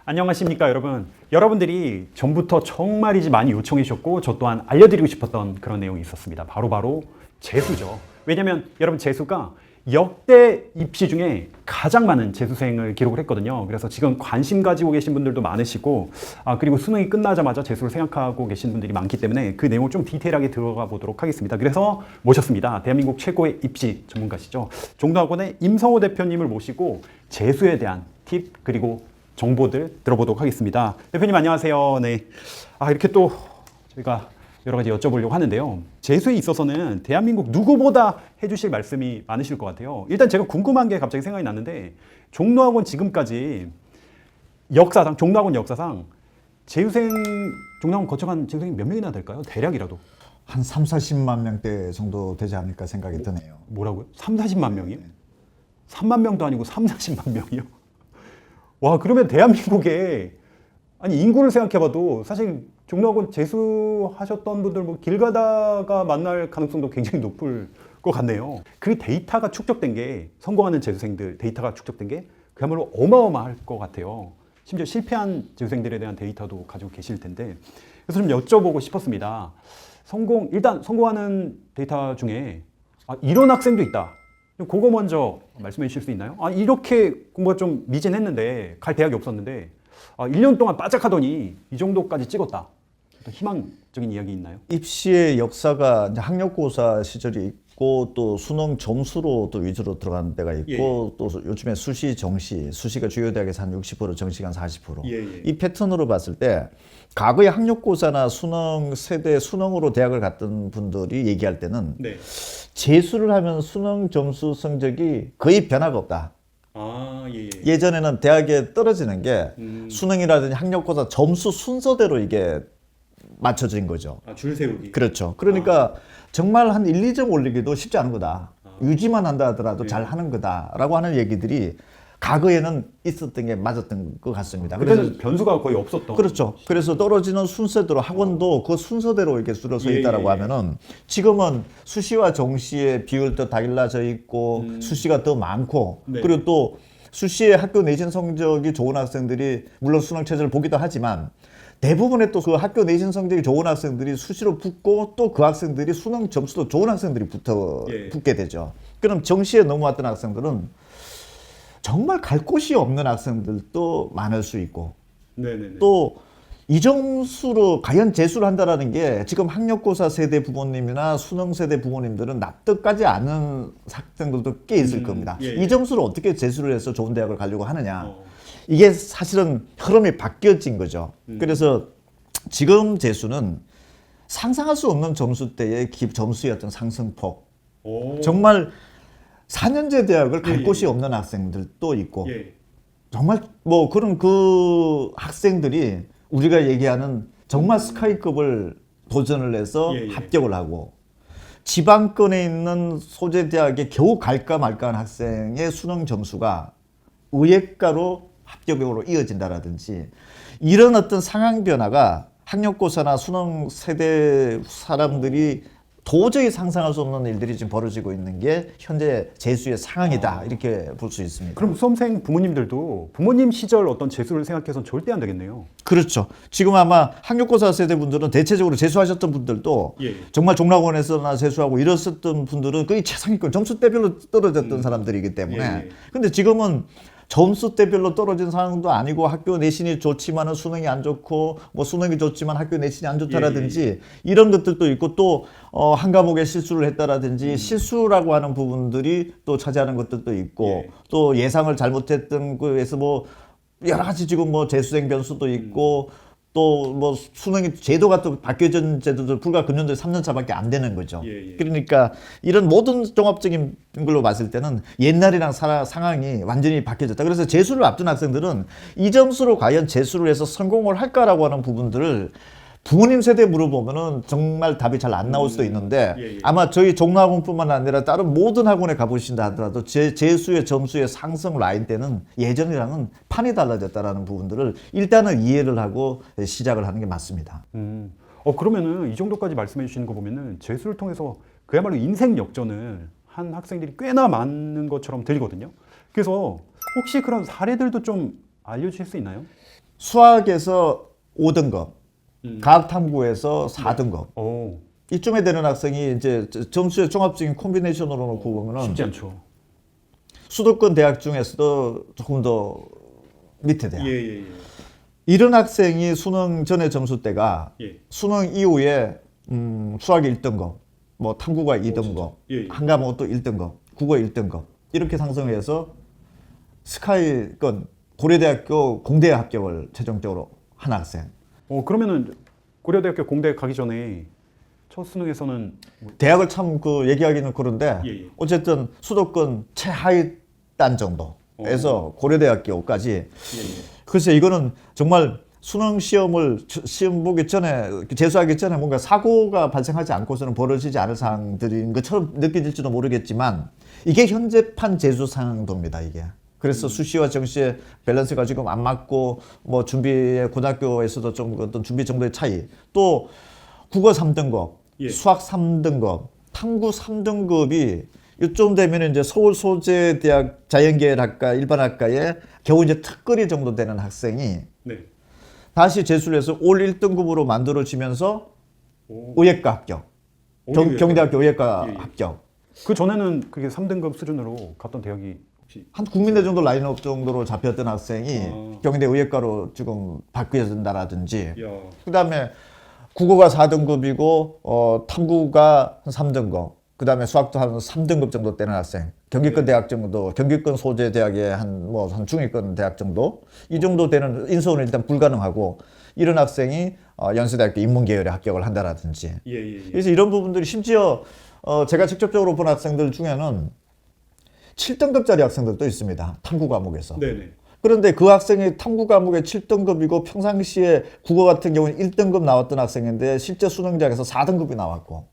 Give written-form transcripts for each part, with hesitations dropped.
안녕하십니까 여러분. 여러분들이 전부터 정말이지 많이 요청해 주셨고 저 또한 알려드리고 싶었던 그런 내용이 있었습니다. 바로 재수죠. 왜냐면 여러분 재수가 역대 입시 중에 가장 많은 재수생을 기록을 했거든요. 그래서 지금 관심 가지고 계신 분들도 많으시고 그리고 수능이 끝나자마자 재수를 생각하고 계신 분들이 많기 때문에 그 내용을 좀 디테일하게 들어가 보도록 하겠습니다. 그래서 모셨습니다. 대한민국 최고의 입시 전문가시죠. 종로학원의 임성호 대표님을 모시고 재수에 대한 팁 그리고 정보들 들어보도록 하겠습니다. 대표님 안녕하세요. 네. 이렇게 또 저희가 여러 가지 여쭤보려고 하는데요. 재수에 있어서는 대한민국 누구보다 해주실 말씀이 많으실 것 같아요. 일단 제가 궁금한 게 갑자기 생각이 났는데 종로학원 지금까지 역사상, 종로학원 역사상 종로학원 거쳐간 재수생이 몇 명이나 될까요? 대략이라도. 한 3, 40만 명대 정도 되지 않을까 생각이 드네요. 뭐라고요? 3, 40만 명이요? 3만 명도 아니고 3, 40만 명이요? 와, 그러면 대한민국에 인구를 생각해봐도 사실 종로학원 재수하셨던 분들 길 가다가 만날 가능성도 굉장히 높을 것 같네요. 그 데이터가 축적된 게 성공하는 재수생들 데이터가 축적된 게 그야말로 어마어마할 것 같아요. 심지어 실패한 재수생들에 대한 데이터도 가지고 계실 텐데 그래서 좀 여쭤보고 싶었습니다. 일단 성공하는 데이터 중에 이런 학생도 있다. 그거 먼저 말씀해 주실 수 있나요? 이렇게 공부가 좀 미진했는데 갈 대학이 없었는데 1년 동안 바짝하더니 이 정도까지 찍었다. 어떤 희망적인 이야기 있나요? 입시의 역사가 이제 학력고사 시절이 있고 또 수능 점수로 또 위주로 들어가는 데가 있고 또 요즘에 수시, 정시, 수시가 주요 대학에서 한 60%, 정시가 한 40%. 이 패턴으로 봤을 때 과거에 학력고사나 수능 세대 수능으로 대학을 갔던 분들이 얘기할 때는 재수를 하면 수능 점수 성적이 거의 변화가 없다. 예전에는 대학에 떨어지는 게 수능이라든지 학력고사 점수 순서대로 이게 맞춰진 거죠. 줄 세우기. 그렇죠. 그러니까 정말 한 1, 2점 올리기도 쉽지 않은 거다. 유지만 한다 하더라도 잘 하는 거다라고 하는 얘기들이 과거에는 있었던 게 맞았던 것 같습니다. 그래서 변수가 거의 없었던. 그렇죠. 그래서 떨어지는 순서대로 학원도 그 순서대로 이렇게 줄을 서 있다라고 하면은 지금은 수시와 정시의 비율도 달라져 있고 수시가 더 많고 그리고 또 수시의 학교 내신 성적이 좋은 학생들이 물론 수능 체제를 보기도 하지만 대부분의 또 그 학교 내신 성적이 좋은 학생들이 수시로 붙고 또 그 학생들이 수능 점수도 좋은 학생들이 붙게 되죠. 그럼 정시에 넘어왔던 학생들은 정말 갈 곳이 없는 학생들도 많을 수 있고 또 이 점수로 과연 재수를 한다라는 게 지금 학력고사 세대 부모님이나 수능 세대 부모님들은 납득하지 않은 학생들도 꽤 있을 겁니다. 이 점수로 어떻게 재수를 해서 좋은 대학을 가려고 하느냐. 이게 사실은 흐름이 바뀌어진 거죠. 그래서 지금 재수는 상상할 수 없는 점수대의 점수의 어떤 상승폭. 정말 4년제 대학을 갈 곳이 없는 학생들도 있고 정말 뭐 그런 그 학생들이 우리가 얘기하는 정말 스카이급을 도전을 해서 합격을 하고 지방권에 있는 소재 대학에 겨우 갈까 말까 하는 학생의 수능 점수가 의예과로 합격으로 이어진다라든지 이런 어떤 상황 변화가 학력고사나 수능 세대 사람들이 도저히 상상할 수 없는 일들이 지금 벌어지고 있는 게 현재 재수의 상황이다 이렇게 볼 수 있습니다. 그럼 수험생 부모님들도 부모님 시절 어떤 재수를 생각해서는 절대 안 되겠네요. 그렇죠. 지금 아마 학력고사 세대 분들은 대체적으로 재수하셨던 분들도 정말 종락원에서나 재수하고 이랬었던 분들은 거의 최상위권 점수대별로 떨어졌던 사람들이기 때문에 근데 지금은 점수대별로 떨어진 상황도 아니고 학교 내신이 좋지만은 수능이 안 좋고 뭐 수능이 좋지만 학교 내신이 안 좋다라든지 이런 것들도 있고 또 한 과목에 실수를 했다라든지 실수라고 하는 부분들이 또 차지하는 것들도 있고 또 예상을 잘못했던 거에서 뭐 여러 가지 지금 뭐 재수생 변수도 있고 또 뭐 수능이 제도가 또 바뀌어진 제도도 불과 금년도에 3년 차밖에 안 되는 거죠. 그러니까 이런 모든 종합적인 걸로 봤을 때는 옛날이랑 상황이 완전히 바뀌어졌다. 그래서 재수를 앞둔 학생들은 이 점수로 과연 재수를 해서 성공을 할까라고 하는 부분들을 부모님 세대에 물어보면은 정말 답이 잘 안 나올 수도 있는데 아마 저희 종로학원뿐만 아니라 다른 모든 학원에 가보신다 하더라도 재수의 점수의 상승 라인 때는 예전이랑은 판이 달라졌다라는 부분들을 일단은 이해를 하고 시작을 하는 게 맞습니다. 그러면은 이 정도까지 말씀해 주시는 거 보면은 재수를 통해서 그야말로 인생 역전을 한 학생들이 꽤나 많은 것처럼 들리거든요. 그래서 혹시 그런 사례들도 좀 알려주실 수 있나요? 수학에서 5등급, 과학탐구에서 4등급. 오, 이쯤에 되는 학생이 이제 점수의 종합적인 콤비네이션으로 놓고 보면은 쉽지 않죠. 수도권 대학 중에서도 조금 더 밑에 대학. 예. 이런 학생이 수능 전의 점수대가 예. 수능 이후에 수학이 1등급, 뭐 탐구가 2등급, 예. 한 과목 또 1등급, 국어 1등급 이렇게 상승해서 스카이권 고려대학교 공대에 합격을 최종적으로 한 학생. 그러면은 고려대학교 공대 가기 전에 첫 수능에서는 대학을 참 그 얘기하기는 그런데 예. 어쨌든 수도권 최하위 단 정도에서 고려대학교까지 글쎄 이거는 정말 수능 시험을 시험 보기 전에 재수하기 전에 뭔가 사고가 발생하지 않고서는 벌어지지 않을 상황들인 것처럼 느껴질지도 모르겠지만 이게 현재판 재수 상황도입니다 이게. 그래서 수시와 정시의 밸런스가 지금 안 맞고 뭐 준비에 고등학교에서도 좀 어떤 준비 정도의 차이 또 국어 3등급, 수학 3등급, 탐구 3등급이 이쯤 되면 이제 서울 소재대학 자연계열학과 일반학과에 겨우 이제 특거리 정도 되는 학생이 다시 재수를 해서 올 1등급으로 만들어지면서 의예과 합격, 경대학교 의예과 합격. 그 전에는 그게 3등급 수준으로 갔던 대학이 혹시 한 국민대 정도 라인업 정도로 잡혔던 학생이 경대 의예과로 지금 바뀌어진다라든지 그다음에 국어가 4등급이고 탐구가 한 3등급 그다음에 수학도 한 3등급 정도 되는 학생 경기권 대학 정도 경기권 소재 대학의 한 중위권 대학 정도 이 정도 되는 인서울은 일단 불가능하고 이런 학생이 연세대학교 인문계열에 합격을 한다라든지 그래서 이런 부분들이 심지어 제가 직접적으로 본 학생들 중에는 7등급짜리 학생들도 있습니다. 탐구 과목에서. 그런데 그 학생이 탐구 과목에 7등급이고 평상시에 국어 같은 경우는 1등급 나왔던 학생인데 실제 수능장에서 4등급이 나왔고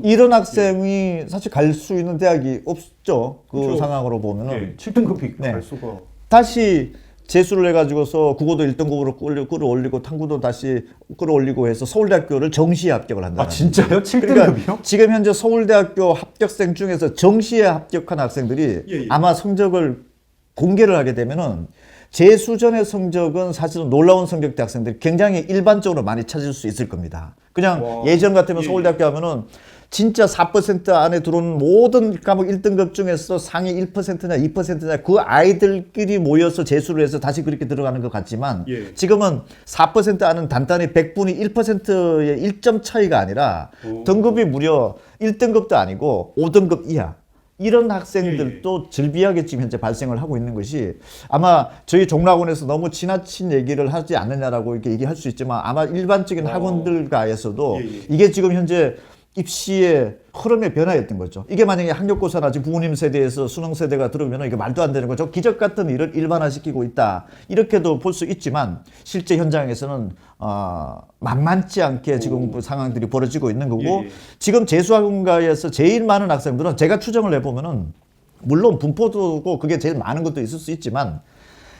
이런 학생이 사실 갈 수 있는 대학이 없죠. 그 상황으로 보면은 7등급이 갈 수가 다시 재수를 해가지고서 국어도 1등급으로 끌어올리고 탐구도 다시 끌어올리고 해서 서울대학교를 정시에 합격을 한다. 아 진짜요? 7등급이요? 그러니까 지금 현재 서울대학교 합격생 중에서 정시에 합격한 학생들이 아마 성적을 공개를 하게 되면은 재수 전의 성적은 사실은 놀라운 성적대 학생들이 굉장히 일반적으로 많이 찾을 수 있을 겁니다. 그냥 예전 같으면 서울대학교 하면은 진짜 4% 안에 들어오는 모든 과목 1등급 중에서 상위 1%냐 2%냐 그 아이들끼리 모여서 재수를 해서 다시 그렇게 들어가는 것 같지만 지금은 4% 안은 단단히 100분이 1%의 1점 차이가 아니라 등급이 무려 1등급도 아니고 5등급 이하 이런 학생들도 즐비하게 지금 현재 발생을 하고 있는 것이 아마 저희 종락원에서 너무 지나친 얘기를 하지 않느냐라고 이렇게 얘기할 수 있지만 아마 일반적인 학원들가에서도 이게 지금 현재 입시의 흐름의 변화였던 거죠. 이게 만약에 학력고사나 지금 부모님 세대에서 수능 세대가 들으면 이게 말도 안 되는 거죠. 기적 같은 일을 일반화시키고 있다. 이렇게도 볼 수 있지만 실제 현장에서는 만만치 않게 지금 상황들이 벌어지고 있는 거고 지금 재수학원가에서 제일 많은 학생들은 제가 추정을 해보면은 물론 분포도 그게 제일 많은 것도 있을 수 있지만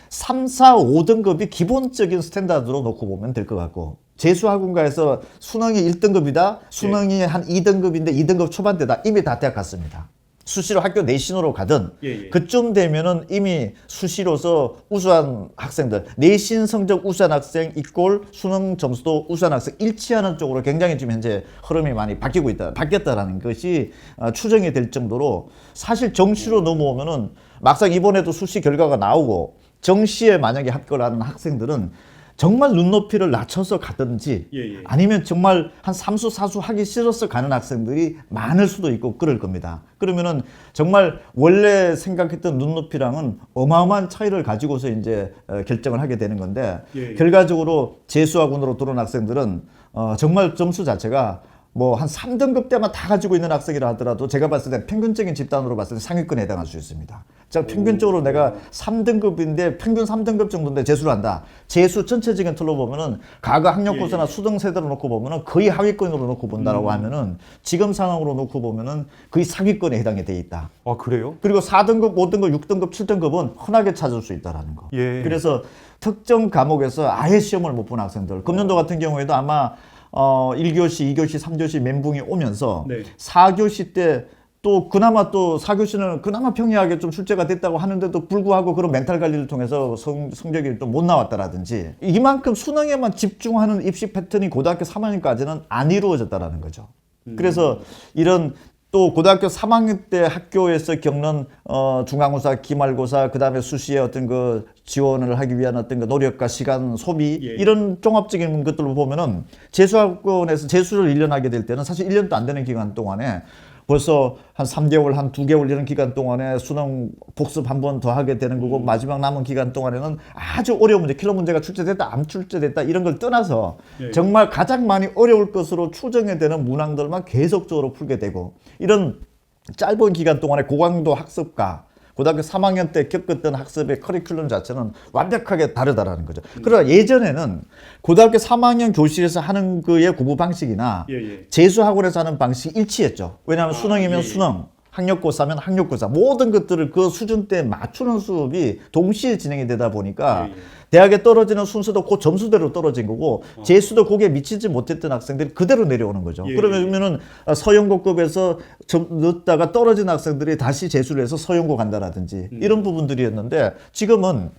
3, 4, 5등급이 기본적인 스탠다드로 놓고 보면 될 것 같고 재수학원가에서 수능이 1등급이다. 수능이 한 2등급인데 2등급 초반대다. 이미 다 대학 갔습니다. 수시로 학교 내신으로 가든 그쯤 되면은 이미 수시로서 우수한 학생들 내신 성적 우수한 학생 이꼴 수능 점수도 우수한 학생 일치하는 쪽으로 굉장히 지금 현재 흐름이 많이 바뀌었다라는 것이 추정이 될 정도로 사실 정시로 넘어오면은 막상 이번에도 수시 결과가 나오고 정시에 만약에 합격을 하는 학생들은 정말 눈높이를 낮춰서 가든지 아니면 정말 한 3수, 4수 하기 싫어서 가는 학생들이 많을 수도 있고 그럴 겁니다. 그러면은 정말 원래 생각했던 눈높이랑은 어마어마한 차이를 가지고서 이제 결정을 하게 되는 건데 결과적으로 재수학원으로 들어온 학생들은 정말 점수 자체가 뭐 한 3등급 때만 다 가지고 있는 학생이라 하더라도 제가 봤을 때 평균적인 집단으로 봤을 때 상위권에 해당할 수 있습니다. 자, 평균적으로 내가 3등급인데 평균 3등급 정도인데 재수를 한다. 재수 전체적인 틀로 보면은 과거 학력고사나 수능 세대로 놓고 보면은 거의 하위권으로 놓고 본다라고 하면은 지금 상황으로 놓고 보면은 거의 상위권에 해당이 돼 있다. 아 그래요? 그리고 4등급, 5등급, 6등급, 7등급은 흔하게 찾을 수 있다라는 거. 그래서 특정 과목에서 아예 시험을 못 본 학생들. 금년도 같은 경우에도 아마 1교시, 2교시, 3교시 멘붕이 오면서 4교시 때 또 그나마 또 4교시는 그나마 평이하게 좀 출제가 됐다고 하는데도 불구하고 그런 멘탈 관리를 통해서 성적이 또 못 나왔다라든지 이만큼 수능에만 집중하는 입시 패턴이 고등학교 3학년까지는 안 이루어졌다라는 거죠. 그래서 이런 또 고등학교 3학년 때 학교에서 겪는 중간고사, 기말고사, 그 다음에 수시에 어떤 그 지원을 하기 위한 어떤 그 노력과 시간 소비 이런 종합적인 것들을 보면은 재수학원에서 재수를 1년 하게 될 때는 사실 1년도 안 되는 기간 동안에 벌써 한 3개월, 한 2개월 이런 기간 동안에 수능 복습 한 번 더 하게 되는 거고 마지막 남은 기간 동안에는 아주 어려운 문제, 킬러 문제가 출제됐다, 안 출제됐다 이런 걸 떠나서 정말 가장 많이 어려울 것으로 추정이 되는 문항들만 계속적으로 풀게 되고 이런 짧은 기간 동안에 고강도 학습과 고등학교 3학년 때 겪었던 학습의 커리큘럼 자체는 완벽하게 다르다라는 거죠. 그러나 예전에는 고등학교 3학년 교실에서 하는 그의 공부 방식이나 재수학원에서 하는 방식이 일치했죠. 왜냐하면 수능이면 수능, 학력고사면 학력고사 모든 것들을 그 수준대에 맞추는 수업이 동시에 진행이 되다 보니까 대학에 떨어지는 순서도 그 점수대로 떨어진 거고 재수도 거기에 미치지 못했던 학생들이 그대로 내려오는 거죠. 그러면은 서연고급에서 좀 늦다가 떨어진 학생들이 다시 재수를 해서 서연고 간다라든지 이런 부분들이었는데 지금은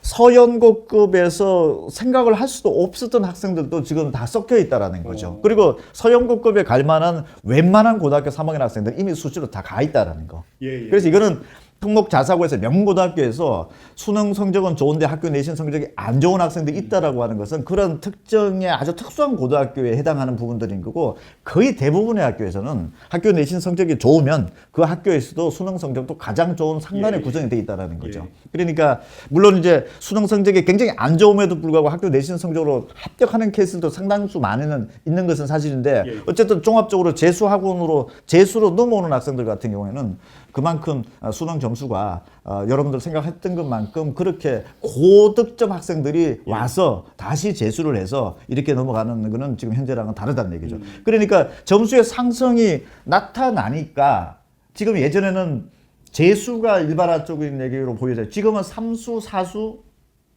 서연고급에서 생각을 할 수도 없었던 학생들도 지금 다 섞여 있다라는 거죠. 그리고 서연고급에 갈 만한 웬만한 고등학교 3학년 학생들 이미 수시로 다 가 있다라는 거. 그래서 이거는 특목 자사고에서 명문고등학교에서 수능 성적은 좋은데 학교 내신 성적이 안 좋은 학생들이 있다라고 하는 것은 그런 특정의 아주 특수한 고등학교에 해당하는 부분들인 거고 거의 대부분의 학교에서는 학교 내신 성적이 좋으면 그 학교에서도 수능 성적도 가장 좋은 상단에 구성이 돼 있다라는 거죠. 그러니까 물론 이제 수능 성적이 굉장히 안 좋음에도 불구하고 학교 내신 성적으로 합격하는 케이스도 상당수 많이는 있는 것은 사실인데 어쨌든 종합적으로 재수학원으로 재수로 넘어오는 학생들 같은 경우에는 그만큼 수능 점수가 여러분들 생각했던 것만큼 그렇게 고득점 학생들이 와서 다시 재수를 해서 이렇게 넘어가는 거는 지금 현재랑은 다르다는 얘기죠. 그러니까 점수의 상승이 나타나니까 지금 예전에는 재수가 일반화적인 얘기로 보여져요. 지금은 3수, 4수,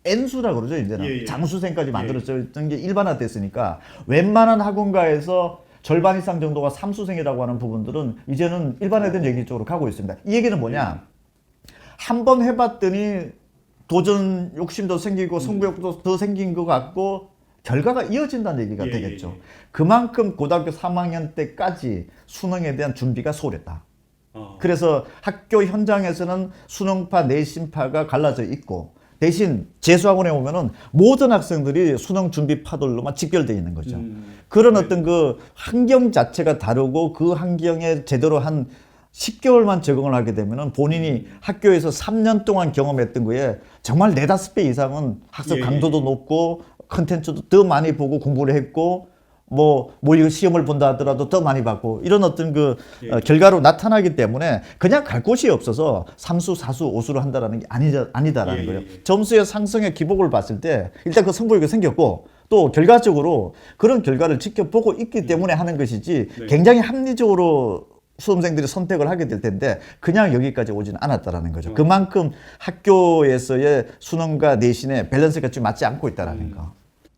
N수라고 그러죠. 이제는 장수생까지 만들어졌던 게 일반화됐으니까 웬만한 학원가에서 절반 이상 정도가 삼수생이라고 하는 부분들은 이제는 일반화된 얘기 쪽으로 가고 있습니다. 이 얘기는 뭐냐? 한 번 해봤더니 도전 욕심도 생기고 승부욕도 더 생긴 것 같고 결과가 이어진다는 얘기가 되겠죠. 그만큼 고등학교 3학년 때까지 수능에 대한 준비가 소홀했다. 그래서 학교 현장에서는 수능파, 내신파가 갈라져 있고 대신 재수학원에 오면은 모든 학생들이 수능 준비 파들로만 직결되어 있는 거죠. 그런 어떤 그 환경 자체가 다르고 그 환경에 제대로 한 10개월만 적응을 하게 되면은 본인이 학교에서 3년 동안 경험했던 거에 정말 4-5배 이상은 학습 강도도 높고 컨텐츠도 더 많이 보고 공부를 했고 뭐 시험을 본다 하더라도 더 많이 받고 이런 어떤 그 결과로 나타나기 때문에 그냥 갈 곳이 없어서 3수, 4수, 5수를 한다라는 게 아니다라는 거예요. 점수의 상승의 기복을 봤을 때 일단 그 승부욕이 생겼고 또 결과적으로 그런 결과를 지켜보고 있기 때문에 하는 것이지 굉장히 합리적으로 수험생들이 선택을 하게 될 텐데 그냥 여기까지 오지는 않았다라는 거죠. 그만큼 학교에서의 수능과 내신의 밸런스가 좀 맞지 않고 있다라는 거.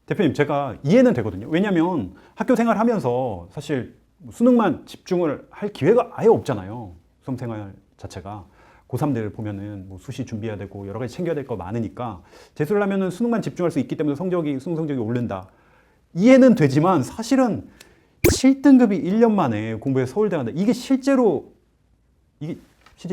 대표님, 제가 이해는 되거든요. 왜냐하면 학교 생활하면서 사실 수능만 집중을 할 기회가 아예 없잖아요. 수험 생활 자체가. 고3들 보면은 뭐 수시 준비해야 되고 여러 가지 챙겨야 될 거 많으니까 재수를 하면은 수능만 집중할 수 있기 때문에 수능 성적이 오른다. 이해는 되지만 사실은 7등급이 1년 만에 공부해서 서울대 간다. 이게 실제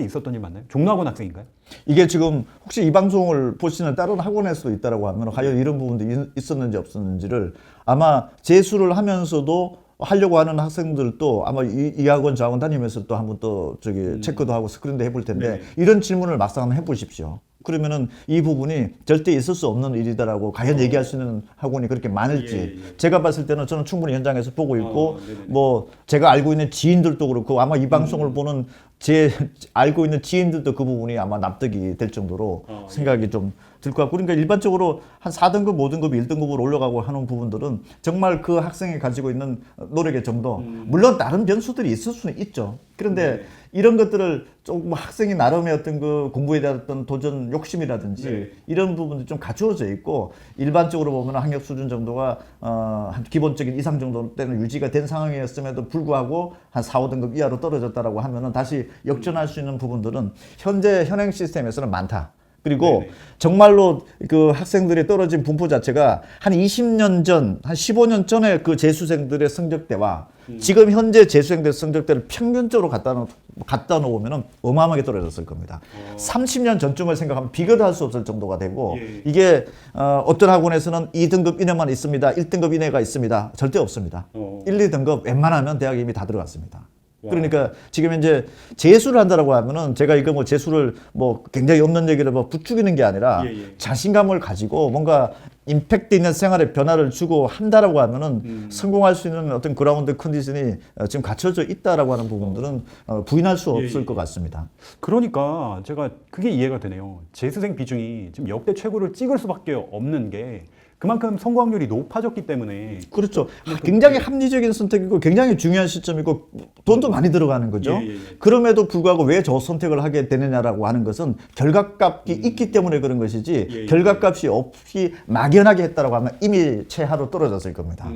있었던 일 맞나요? 종로학원 학생인가요? 이게 지금 혹시 이 방송을 보시는 다른 학원에서도 있다라고 하면 과연 이런 부분도 있었는지 없었는지를 아마 재수를 하면서도 하려고 하는 학생들도 아마 이 학원 저 학원 다니면서 또 한번 또 체크도 하고 스크린도 해볼 텐데 이런 질문을 막상 한번 해보십시오. 그러면은 이 부분이 절대 있을 수 없는 일이다라고 과연 얘기할 수 있는 학원이 그렇게 많을지 제가 봤을 때는 저는 충분히 현장에서 보고 있고 뭐 제가 알고 있는 지인들도 그렇고 아마 이 방송을 보는 제 알고 있는 지인들도 그 부분이 아마 납득이 될 정도로 생각이 좀 들 것 같고, 그러니까 일반적으로 한 4등급, 5등급, 1등급으로 올라가고 하는 부분들은 정말 그 학생이 가지고 있는 노력의 정도, 물론 다른 변수들이 있을 수는 있죠. 그런데 이런 것들을 조금 학생이 나름의 어떤 그 공부에 대한 어떤 도전 욕심이라든지 이런 부분들이 좀 갖추어져 있고, 일반적으로 보면 학력 수준 정도가 한 기본적인 이상 정도 때는 유지가 된 상황이었음에도 불구하고 한 4, 5등급 이하로 떨어졌다라고 하면은 다시 역전할 수 있는 부분들은 현재 현행 시스템에서는 많다. 그리고 정말로 그 학생들이 떨어진 분포 자체가 한 20년 전, 한 15년 전에 그 재수생들의 성적대와 지금 현재 재수생들 성적대를 평균적으로 갖다 놓으면 어마어마하게 떨어졌을 겁니다. 30년 전쯤을 생각하면 비교도 할 수 없을 정도가 되고, 이게 어떤 학원에서는 2등급 이내만 있습니다. 1등급 이내가 있습니다. 절대 없습니다. 1, 2등급 웬만하면 대학에 이미 다 들어갔습니다. 그러니까 지금 이제 재수를 한다라고 하면은, 제가 이거 뭐 재수를 뭐 굉장히 없는 얘기를 뭐 부추기는 게 아니라 자신감을 가지고 뭔가 임팩트 있는 생활에 변화를 주고 한다라고 하면은 성공할 수 있는 어떤 그라운드 컨디션이 지금 갖춰져 있다라고 하는 부분들은 부인할 수 없을 것 같습니다. 그러니까 제가 그게 이해가 되네요. 재수생 비중이 지금 역대 최고를 찍을 수밖에 없는 게 그만큼 성공 확률이 높아졌기 때문에. 그렇죠. 굉장히 합리적인 선택이고 굉장히 중요한 시점이고 돈도 많이 들어가는 거죠. 그럼에도 불구하고 왜 저 선택을 하게 되느냐라고 하는 것은 결과값이 있기 때문에 그런 것이지, 결과값이 없이 막연하게 했다라고 하면 이미 최하로 떨어졌을 겁니다.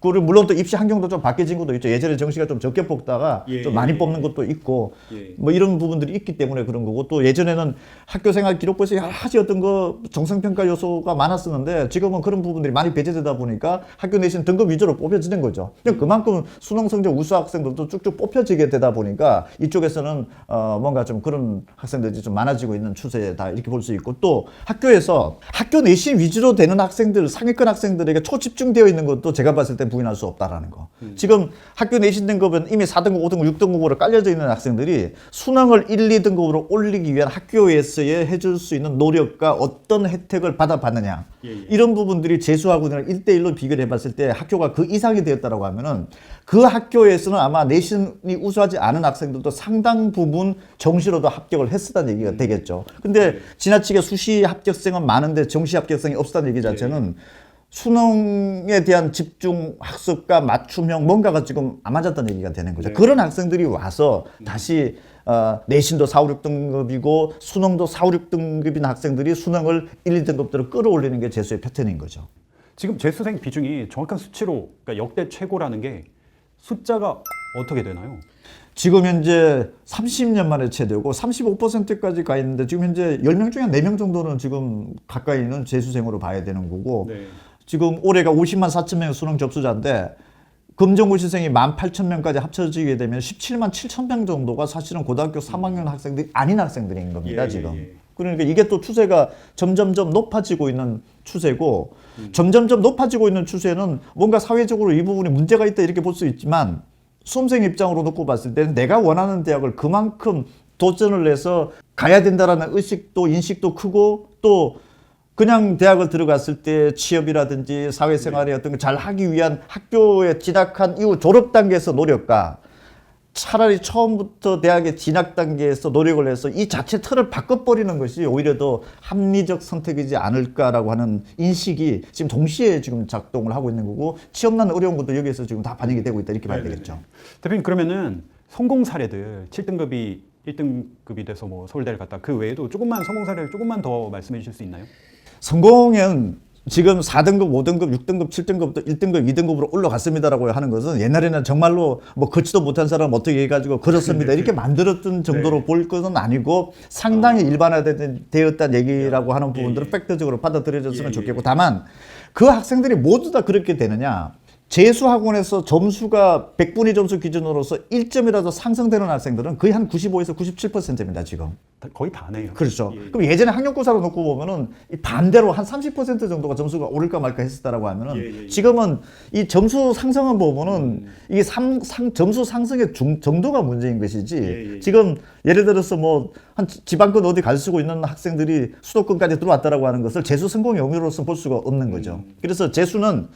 그리고 물론 또 입시 환경도 좀 바뀌어진 것도 있죠. 예전에 정시가 좀 적게 뽑다가 좀 많이 뽑는 것도 있고, 뭐 이런 부분들이 있기 때문에 그런 거고, 또 예전에는 학교생활 기록부에서 여러 가지 어떤 거 정성평가 요소가 많았었는데 지금은 그런 부분들이 많이 배제되다 보니까 학교 내신 등급 위주로 뽑혀지는 거죠. 그만큼 수능 성적 우수 학생들도 쭉쭉 뽑혀지게 되다 보니까 이쪽에서는 뭔가 좀 그런 학생들이 좀 많아지고 있는 추세다, 이렇게 볼 수 있고, 또 학교에서 학교 내신 위주로 되는 학생들, 상위권 학생들에게 초집중되어 있는 것도 제가 봤을 때 부인할 수 없다라는 거. 지금 학교 내신 등급은 이미 4등급, 5등급, 6등급으로 깔려져 있는 학생들이 수능을 1, 2등급으로 올리기 위한 학교에서의 해줄 수 있는 노력과 어떤 혜택을 받아봤느냐, 이런 부분들이 재수학원이랑 1대1로 비교를 해봤을 때 학교가 그 이상이 되었다라고 하면은, 그 학교에서는 아마 내신이 우수하지 않은 학생들도 상당 부분 정시로도 합격을 했었다는 얘기가 되겠죠. 근데 지나치게 수시 합격생은 많은데 정시 합격생이 없었다는 얘기 자체는 수능에 대한 집중 학습과 맞춤형 뭔가가 지금 안 맞았다는 얘기가 되는 거죠. 그런 학생들이 와서 다시 내신도 4, 5, 6등급이고 수능도 4, 5, 6등급인 학생들이 수능을 1, 2등급대로 끌어올리는 게 재수의 패턴인 거죠. 지금 재수생 비중이 정확한 수치로, 그러니까 역대 최고라는 게 숫자가 어떻게 되나요? 지금 현재 30년 만에 최대고 35%까지 가 있는데, 지금 현재 10명 중에 4명 정도는 지금 가까이는 재수생으로 봐야 되는 거고, 지금 올해가 50만 4천 명 수능 접수자인데 검정고시생이 18,000명까지 합쳐지게 되면 17만 7천 명 정도가 사실은 고등학교 3학년 학생들이 아닌 학생들인 겁니다, 지금. 그러니까 이게 또 추세가 점점점 높아지고 있는 추세고, 점점점 높아지고 있는 추세는 뭔가 사회적으로 이 부분이 문제가 있다, 이렇게 볼 수 있지만, 수험생 입장으로 놓고 봤을 때는 내가 원하는 대학을 그만큼 도전을 해서 가야 된다라는 의식도 인식도 크고, 또 그냥 대학을 들어갔을 때 취업이라든지 사회생활에 어떤 걸 잘 하기 위한 학교에 진학한 이후 졸업 단계에서 노력과, 차라리 처음부터 대학의 진학 단계에서 노력을 해서 이 자체 틀을 바꿔버리는 것이 오히려 더 합리적 선택이지 않을까라고 하는 인식이 지금 동시에 지금 작동을 하고 있는 거고, 취업난 어려운 것도 여기에서 지금 다 반영이 되고 있다, 이렇게 봐야 되겠죠. 대표님, 그러면은 성공 사례들 7등급이 1등급이 돼서 뭐 서울대를 갔다, 그 외에도 조금만 성공 사례를 조금만 더 말씀해 주실 수 있나요? 성공은 지금 4등급, 5등급, 6등급, 7등급부터 1등급, 2등급으로 올라갔습니다라고 하는 것은, 옛날에는 정말로 뭐 걷지도 못한 사람 어떻게 해가지고 걸었습니다, 이렇게 만들었던 정도로 볼 것은 아니고, 상당히 일반화되었다는 얘기라고 하는 부분들은 팩트적으로 받아들여졌으면 좋겠고, 다만 그 학생들이 모두 다 그렇게 되느냐, 재수학원에서 점수가 100분위 점수 기준으로서 1점이라도 상승되는 학생들은 거의 한 95에서 97%입니다, 지금. 거의 다네요. 그렇죠. 그럼 예전에 학력고사로 놓고 보면은 반대로 한 30% 정도가 점수가 오를까 말까 했었다라고 하면은, 지금은 이 점수 상승을 보면은 이게 점수 상승의 정도가 문제인 것이지, 지금 예를 들어서 뭐 한 지방권 어디 갈 수고 있는 학생들이 수도권까지 들어왔다라고 하는 것을 재수 성공의 의미로서 볼 수가 없는 거죠. 그래서 재수는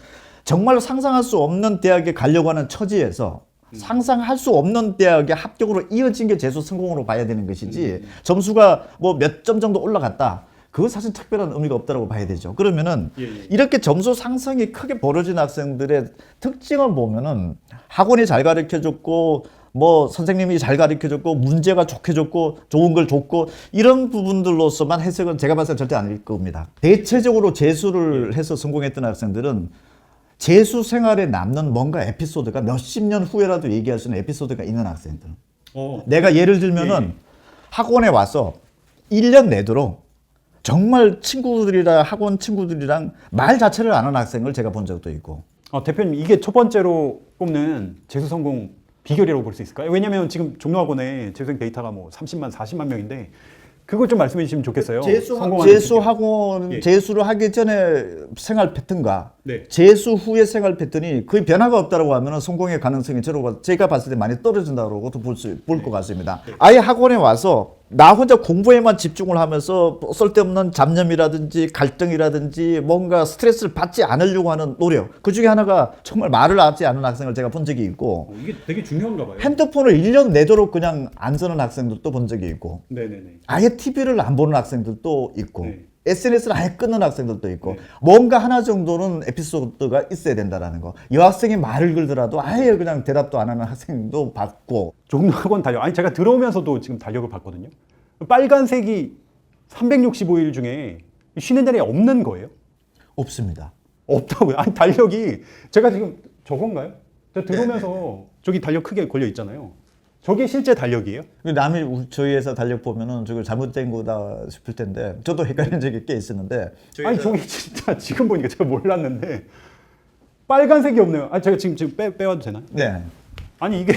정말로 상상할 수 없는 대학에 가려고 하는 처지에서 상상할 수 없는 대학의 합격으로 이어진 게 재수 성공으로 봐야 되는 것이지, 점수가 뭐 몇 점 정도 올라갔다, 그거 사실 특별한 의미가 없다고 봐야 되죠. 그러면은 예. 이렇게 점수 상승이 크게 벌어진 학생들의 특징을 보면은 학원이 잘 가르쳐줬고 뭐 선생님이 잘 가르쳐줬고 문제가 좋게 줬고 좋은 걸 줬고 이런 부분들로서만 해석은 제가 봤을 때 절대 아닐 겁니다. 대체적으로 재수를 해서 성공했던 학생들은 재수 생활에 남는 뭔가 에피소드가 몇십 년 후에라도 얘기할 수 있는 에피소드가 있는 학생들. 내가 예를 들면은 학원에 와서 1년 내도록 정말 친구들이랑 학원 친구들이랑 말 자체를 안 하는 학생을 제가 본 적도 있고. 대표님 이게 첫 번째로 꼽는 재수 성공 비결이라고 볼 수 있을까요? 왜냐면 지금 종로학원에 재수생 데이터가 뭐 30만, 40만 명인데 그걸 좀 말씀해 주시면 좋겠어요. 재수학원, 예. 재수를 하기 전에 생활 패턴과 네. 재수 후의 생활 패턴이 거의 변화가 없다고 하면 성공의 가능성이 제가 봤을 때 많이 떨어진다고도 볼 것 같습니다. 아예 학원에 와서 나 혼자 공부에만 집중을 하면서 쓸데없는 잡념이라든지 갈등이라든지 뭔가 스트레스를 받지 않으려고 하는 노력. 그 중에 하나가 정말 말을 하지 않은 학생을 제가 본 적이 있고 이게 되게 중요한가 봐요. 핸드폰을 1년 내도록 그냥 안 쓰는 학생들도 본 적이 있고 네네네. 아예 TV를 안 보는 학생들도 있고 네. SNS를 아예 끊는 학생들도 있고 네. 뭔가 하나 정도는 에피소드가 있어야 된다라는 거. 여학생이 말을 걸더라도 아예 그냥 대답도 안 하는 학생도 봤고. 종로학원 달력. 아니 제가 들어오면서도 지금 달력을 봤거든요. 빨간색이 365일 중에 쉬는 날이 없는 거예요? 없습니다. 없다고요? 아니 달력이 제가 지금 저건가요? 제가 들어오면서 저기 달력 크게 걸려 있잖아요. 저게 실제 달력이에요? 남이 저희 회사 달력 보면은 저거 잘못된 거다 싶을 텐데 저도 헷갈린 적이 꽤 있었는데. 아니 저게 진짜 지금 보니까 제가 몰랐는데 빨간색이 없네요. 아 제가 지금 빼와도 되나요? 네. 아니 이게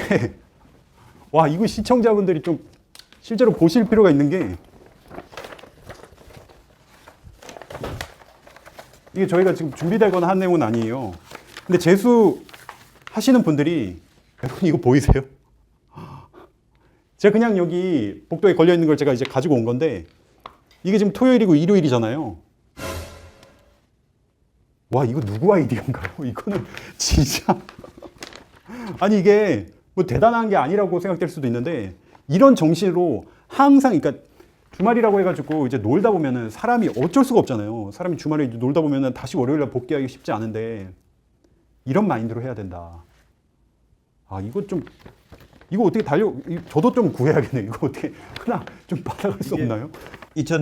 와 이거 시청자분들이 좀 실제로 보실 필요가 있는 게 이게 저희가 지금 준비되거나 한 내용은 아니에요. 근데 재수 하시는 분들이 여러분 이거 보이세요? 제가 그냥 여기 복도에 걸려 있는 걸 제가 이제 가지고 온 건데 이게 지금 토요일이고 일요일이잖아요. 와 이거 누구 아이디어인가요? 이거는 진짜 아니 이게 뭐 대단한 게 아니라고 생각될 수도 있는데 이런 정신으로 항상 그러니까 주말이라고 해가지고 이제 놀다 보면은 사람이 어쩔 수가 없잖아요. 사람이 주말에 놀다 보면은 다시 월요일날 복귀하기 쉽지 않은데 이런 마인드로 해야 된다. 아 이거 어떻게 저도 좀 구해야겠네요. 이거 어떻게 하나 좀 받아갈 수 없나요?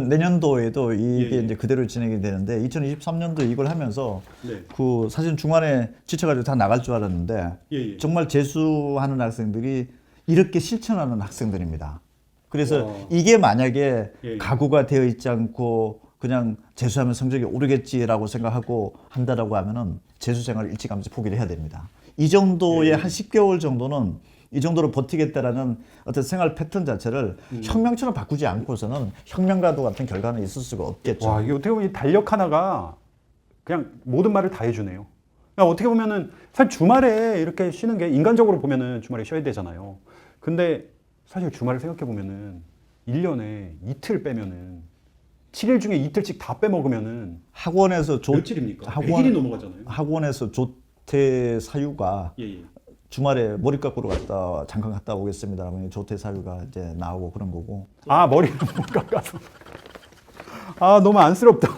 내년도에도 이게 예. 이제 그대로 진행이 되는데 2023년도 이걸 하면서 네. 그 사실 중간에 지쳐가지고 다 나갈 줄 알았는데 예. 정말 재수하는 학생들이 이렇게 실천하는 학생들입니다. 그래서 와. 이게 만약에 예. 각오가 되어 있지 않고 그냥 재수하면 성적이 오르겠지라고 생각하고 한다라고 하면은 재수 생활을 일찌감치 포기를 해야 됩니다. 이 정도의 한 10개월 정도는 이 정도로 버티겠다라는 어떤 생활 패턴 자체를 혁명처럼 바꾸지 않고서는 혁명과도 같은 결과는 있을 수가 없겠죠. 와 이게 어떻게 보면 이 달력 하나가 그냥 모든 말을 다 해주네요. 그러니까 어떻게 보면은 사실 주말에 이렇게 쉬는 게 인간적으로 보면은 주말에 쉬어야 되잖아요. 근데 사실 주말을 생각해 보면은 1년에 이틀 빼면은 7일 중에 이틀씩 다 빼먹으면은 학원에서 며칠입니까? 100일이 넘어가잖아요. 학원에서 조퇴 사유가 예. 주말에 머리 깎으러 잠깐 갔다 오겠습니다. 하면 조퇴 사유가 이제 나오고 그런 거고. 아 머리를 못 깎아서. 아 너무 안쓰럽다.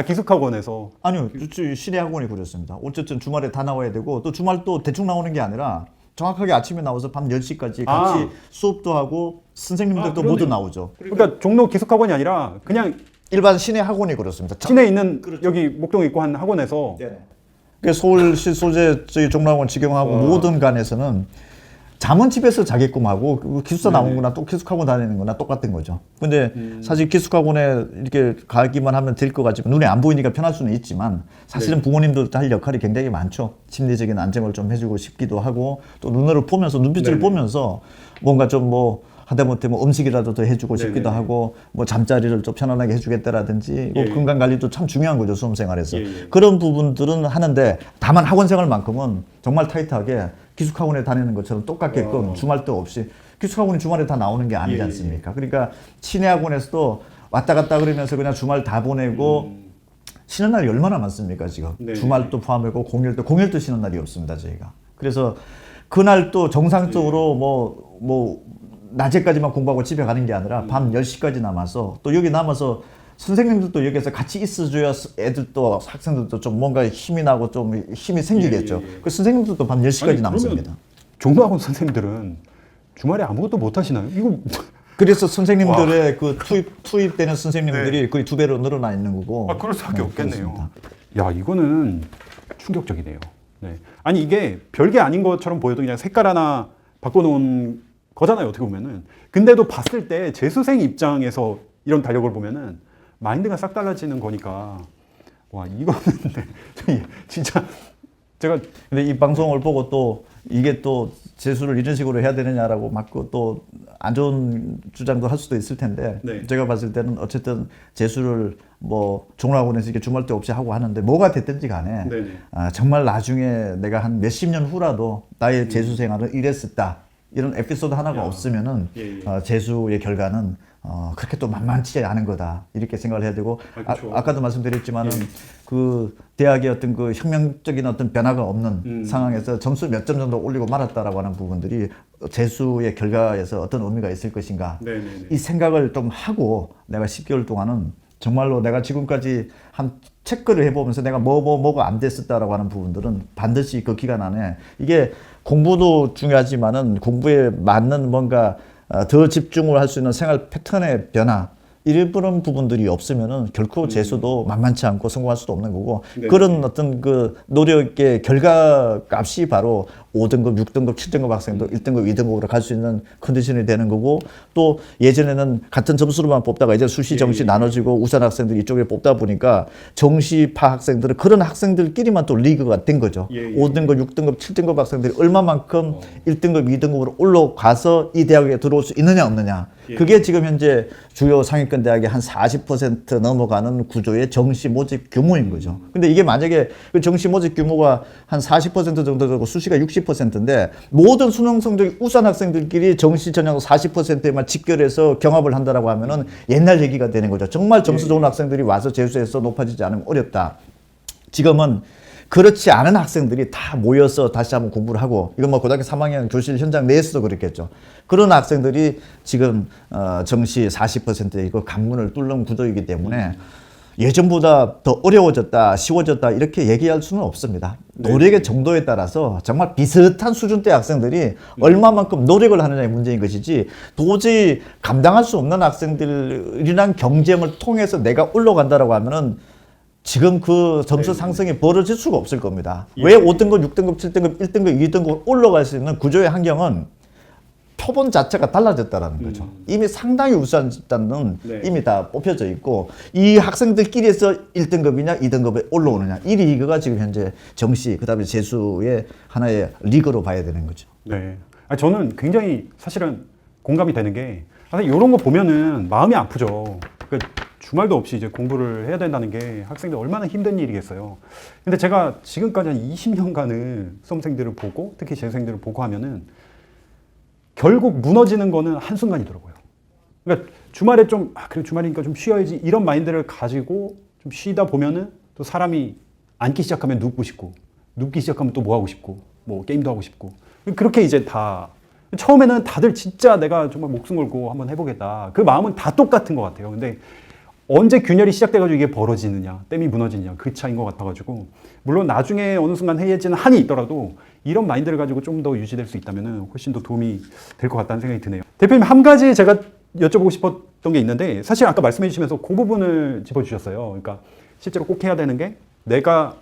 기숙학원에서. 아니요, 시내 학원이 그랬습니다. 어쨌든 주말에 다 나와야 되고 또 주말 또 대충 나오는 게 아니라 정확하게 아침에 나와서 밤 10시까지 같이 수업도 하고 선생님들도 모두 나오죠. 그러니까 종로 기숙학원이 아니라 그냥 일반 시내 학원이 그렇습니다. 시내에 있는 여기 목동에 있고 한 학원에서 서울시 소재 저희 종로학원 직영하고 모든 간에서는 잠원집에서 자기 꿈하고 기숙사 나온 거나 또 기숙학원 다니는 거나 똑같은 거죠. 근데 사실 기숙학원에 이렇게 가기만 하면 될 것 같지만 눈에 안 보이니까 편할 수는 있지만 사실은 부모님들도 할 역할이 굉장히 많죠. 심리적인 안정을 좀 해주고 싶기도 하고 또 눈으로 보면서 눈빛을 보면서 뭔가 좀 뭐 하다못해 뭐 음식이라도 더 해주고 싶기도 하고 뭐 잠자리를 좀 편안하게 해주겠다라든지 뭐 건강 관리도 참 중요한 거죠, 수험 생활에서. 그런 부분들은 하는데 다만 학원 생활만큼은 정말 타이트하게 기숙학원에 다니는 것처럼 똑같게끔 주말도 없이 기숙학원이 주말에 다 나오는 게 아니지 않습니까? 그러니까 시내 학원에서도 왔다 갔다 그러면서 그냥 주말 다 보내고 쉬는 날이 얼마나 많습니까 지금? 주말도 포함하고 공휴일도 쉬는 날이 없습니다 저희가. 그래서 그날 또 정상적으로 뭐 낮에까지만 공부하고 집에 가는 게 아니라 밤 10시까지 남아서 또 여기 남아서 선생님들도 여기서 같이 있어줘야 애들도 학생들도 좀 뭔가 힘이 나고 좀 힘이 생기겠죠. 그 선생님들도 밤 10시까지 남습니다. 종로학원 선생님들은 주말에 아무것도 못 하시나요? 이거 그래서 선생님들의 그 투입되는 선생님들이 거의 2배로 늘어나 있는 거고. 그럴 수밖에 없겠네요. 그렇습니다. 야, 이거는 충격적이네요. 네. 아니 이게 별게 아닌 것처럼 보여도 그냥 색깔 하나 바꿔놓은 거잖아요. 어떻게 보면은. 근데도 봤을 때 재수생 입장에서 이런 달력을 보면은 마인드가 싹 달라지는 거니까 와 이거는 진짜 제가 근데 이 방송을 보고 또 이게 또 재수를 이런 식으로 해야 되느냐라고 막 또 안 좋은 주장도 할 수도 있을 텐데 네. 제가 봤을 때는 어쨌든 재수를 뭐 종로학원에서 이렇게 주말 때 없이 하고 하는데 뭐가 됐든지 간에 정말 나중에 내가 한 몇십 년 후라도 나의 재수 생활은 이랬었다 이런 에피소드 하나가 없으면은 재수의 결과는 그렇게 또 만만치 않은 거다 이렇게 생각을 해야 되고 아까도 말씀드렸지만은 그 대학의 어떤 그 혁명적인 어떤 변화가 없는 상황에서 점수 몇 점 정도 올리고 말았다라고 하는 부분들이 재수의 결과에서 어떤 의미가 있을 것인가 이 생각을 좀 하고 내가 10개월 동안은 정말로 내가 지금까지 한 체크를 해보면서 내가 뭐가 안 됐었다라고 하는 부분들은 반드시 그 기간 안에 이게 공부도 중요하지만은 공부에 맞는 뭔가 더 집중을 할 수 있는 생활 패턴의 변화 이런 부분들이 없으면은 결코 재수도 만만치 않고 성공할 수도 없는 거고 그런 어떤 그 노력의 결과 값이 바로 5등급, 6등급, 7등급 학생도 1등급, 2등급으로 갈 수 있는 컨디션이 되는 거고 또 예전에는 같은 점수로만 뽑다가 이제 수시, 정시 나눠지고 우수한 학생들이 이쪽에 뽑다 보니까 정시파 학생들은 그런 학생들끼리만 또 리그가 된 거죠. 5등급, 6등급, 7등급 학생들이 얼마만큼 1등급, 2등급으로 올라가서 이 대학에 들어올 수 있느냐 없느냐 그게 지금 현재 주요 상위권 대학의 한 40% 넘어가는 구조의 정시 모집 규모인 거죠. 근데 이게 만약에 그 정시 모집 규모가 한 40% 정도 되고 수시가 60%인데 모든 수능 성적이 우수한 학생들끼리 정시 전형 40%에만 직결해서 경합을 한다라고 하면은 옛날 얘기가 되는 거죠. 정말 점수 좋은 학생들이 와서 재수해서 높아지지 않으면 어렵다. 지금은 그렇지 않은 학생들이 다 모여서 다시 한번 공부를 하고 이건 뭐 고등학교 3학년 교실 현장 내에서도 그렇겠죠. 그런 학생들이 지금 정시 40%이고 관문을 뚫는 구조이기 때문에 예전보다 더 어려워졌다, 쉬워졌다 이렇게 얘기할 수는 없습니다. 노력의 정도에 따라서 정말 비슷한 수준대 학생들이 얼마만큼 노력을 하느냐의 문제인 것이지 도저히 감당할 수 없는 학생들이랑 경쟁을 통해서 내가 올라간다라고 하면은 지금 그 점수 상승이 벌어질 수가 없을 겁니다. 왜 5등급, 6등급, 7등급, 1등급, 2등급 올라갈 수 있는 구조의 환경은 표본 자체가 달라졌다는 거죠. 이미 상당히 우수한 이미 다 뽑혀져 있고 이 학생들끼리에서 1등급이냐 2등급에 올라오느냐 이 리그가 지금 현재 정시 그다음에 재수의 하나의 리그로 봐야 되는 거죠. 네. 저는 굉장히 사실은 공감이 되는 게 사실 이런 거 보면은 마음이 아프죠. 그러니까 주말도 없이 이제 공부를 해야 된다는 게 학생들 얼마나 힘든 일이겠어요. 근데 제가 지금까지 한 20년간을 수험생들을 보고 특히 재수생들을 보고 하면은 결국 무너지는 거는 한순간이더라고요. 그러니까 주말에 좀, 그래 주말이니까 좀 쉬어야지 이런 마인드를 가지고 좀 쉬다 보면은 또 사람이 앉기 시작하면 눕고 싶고, 눕기 시작하면 또 뭐 하고 싶고, 뭐 게임도 하고 싶고. 그렇게 이제 다, 처음에는 다들 진짜 내가 정말 목숨 걸고 한번 해보겠다. 그 마음은 다 똑같은 것 같아요. 근데 언제 균열이 시작돼가지고 이게 벌어지느냐, 댐이 무너지느냐, 그 차이인 것 같아가지고, 물론 나중에 어느 순간 해이해지는 한이 있더라도 이런 마인드를 가지고 좀 더 유지될 수 있다면 훨씬 더 도움이 될 것 같다는 생각이 드네요. 대표님, 한 가지 제가 여쭤보고 싶었던 게 있는데, 사실 아까 말씀해 주시면서 그 부분을 짚어주셨어요. 그러니까 실제로 꼭 해야 되는 게 내가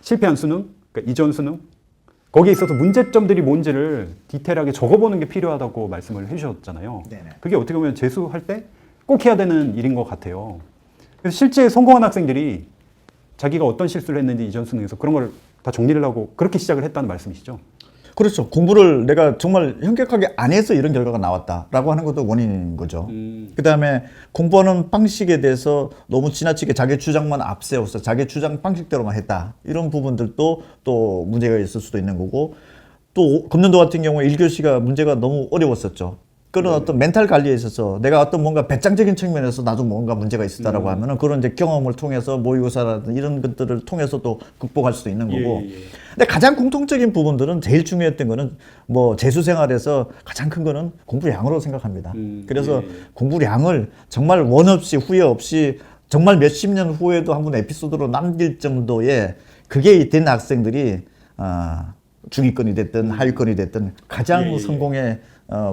실패한 수능, 그러니까 이전 수능, 거기에 있어서 문제점들이 뭔지를 디테일하게 적어보는 게 필요하다고 말씀을 해주셨잖아요. 네네. 그게 어떻게 보면 재수할 때 꼭 해야 되는 일인 것 같아요. 그래서 실제 성공한 학생들이 자기가 어떤 실수를 했는지 이전 수능에서 그런 걸 다 정리를 하고 그렇게 시작을 했다는 말씀이시죠? 그렇죠. 공부를 내가 정말 현격하게 안 해서 이런 결과가 나왔다라고 하는 것도 원인인 거죠. 그다음에 공부하는 방식에 대해서 너무 지나치게 자기 주장만 앞세워서 자기 주장 방식대로만 했다. 이런 부분들도 또 문제가 있을 수도 있는 거고 또 금년도 같은 경우에 1교시가 문제가 너무 어려웠었죠. 그런 어떤 멘탈 관리에 있어서 내가 어떤 뭔가 배짱적인 측면에서 나도 뭔가 문제가 있었다라고 하면은 그런 이제 경험을 통해서 모의고사라든 이런 것들을 통해서도 극복할 수도 있는 거고. 근데 가장 공통적인 부분들은 제일 중요했던 거는 뭐 재수 생활에서 가장 큰 거는 공부량으로 생각합니다. 그래서 공부량을 정말 원 없이 후회 없이 정말 몇십 년 후에도 한번 에피소드로 남길 정도의 그게 된 학생들이 중위권이 됐든 하위권이 됐든 가장 성공의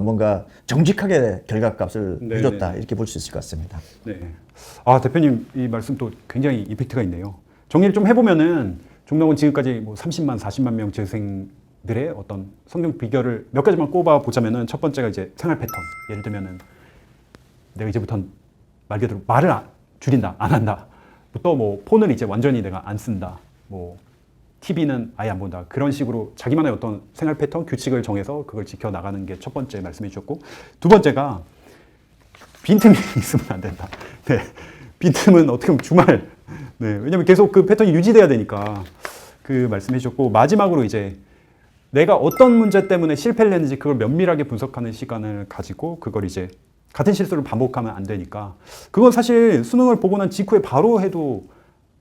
뭔가 정직하게 결과값을 해줬다 이렇게 볼 수 있을 것 같습니다. 네. 아 대표님 이 말씀 또 굉장히 임팩트가 있네요. 정리를 좀 해보면은 종로는 지금까지 뭐 30만, 40만 명 재수생들의 어떤 성적 비결을 몇 가지만 꼽아 보자면은 첫 번째가 이제 생활 패턴. 예를 들면은 내가 이제부터는 말 그대로 말을 줄인다, 안 한다. 또 뭐 폰을 이제 완전히 내가 안 쓴다. 뭐 TV는 아예 안 본다. 그런 식으로 자기만의 어떤 생활 패턴, 규칙을 정해서 그걸 지켜 나가는 게 첫 번째 말씀해 주셨고, 두 번째가 빈틈이 있으면 안 된다. 네. 빈틈은 어떻게 보면 주말. 네. 왜냐면 계속 그 패턴이 유지돼야 되니까 그 말씀해 주셨고, 마지막으로 이제 내가 어떤 문제 때문에 실패를 했는지 그걸 면밀하게 분석하는 시간을 가지고 그걸 이제 같은 실수를 반복하면 안 되니까 그건 사실 수능을 보고 난 직후에 바로 해도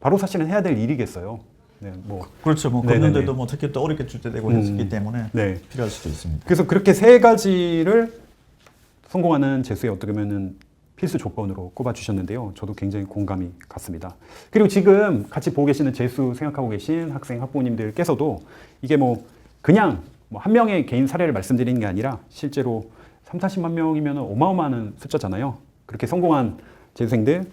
바로 사실은 해야 될 일이겠어요. 네, 뭐 그렇죠. 뭐 금년도에도 뭐 특히 또 어렵게 출제되고 했기 때문에 필요할 수도 있습니다. 그래서 그렇게 세 가지를 성공하는 재수의 어떻게 보면은 필수 조건으로 꼽아주셨는데요. 저도 굉장히 공감이 갔습니다. 그리고 지금 같이 보고 계시는 재수 생각하고 계신 학생, 학부모님들께서도 이게 뭐 그냥 뭐 한 명의 개인 사례를 말씀드리는 게 아니라 실제로 3, 40만 명이면 어마어마한 숫자잖아요. 그렇게 성공한 재수생들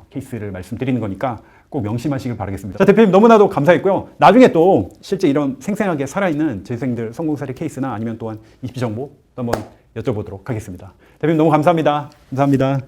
케이스를 말씀드리는 거니까 꼭 명심하시길 바라겠습니다. 자, 대표님 너무나도 감사했고요. 나중에 또 실제 이런 생생하게 살아있는 재수생들 성공 사례 케이스나 아니면 또한 입시 정보 또 한번 여쭤보도록 하겠습니다. 대표님 너무 감사합니다. 감사합니다.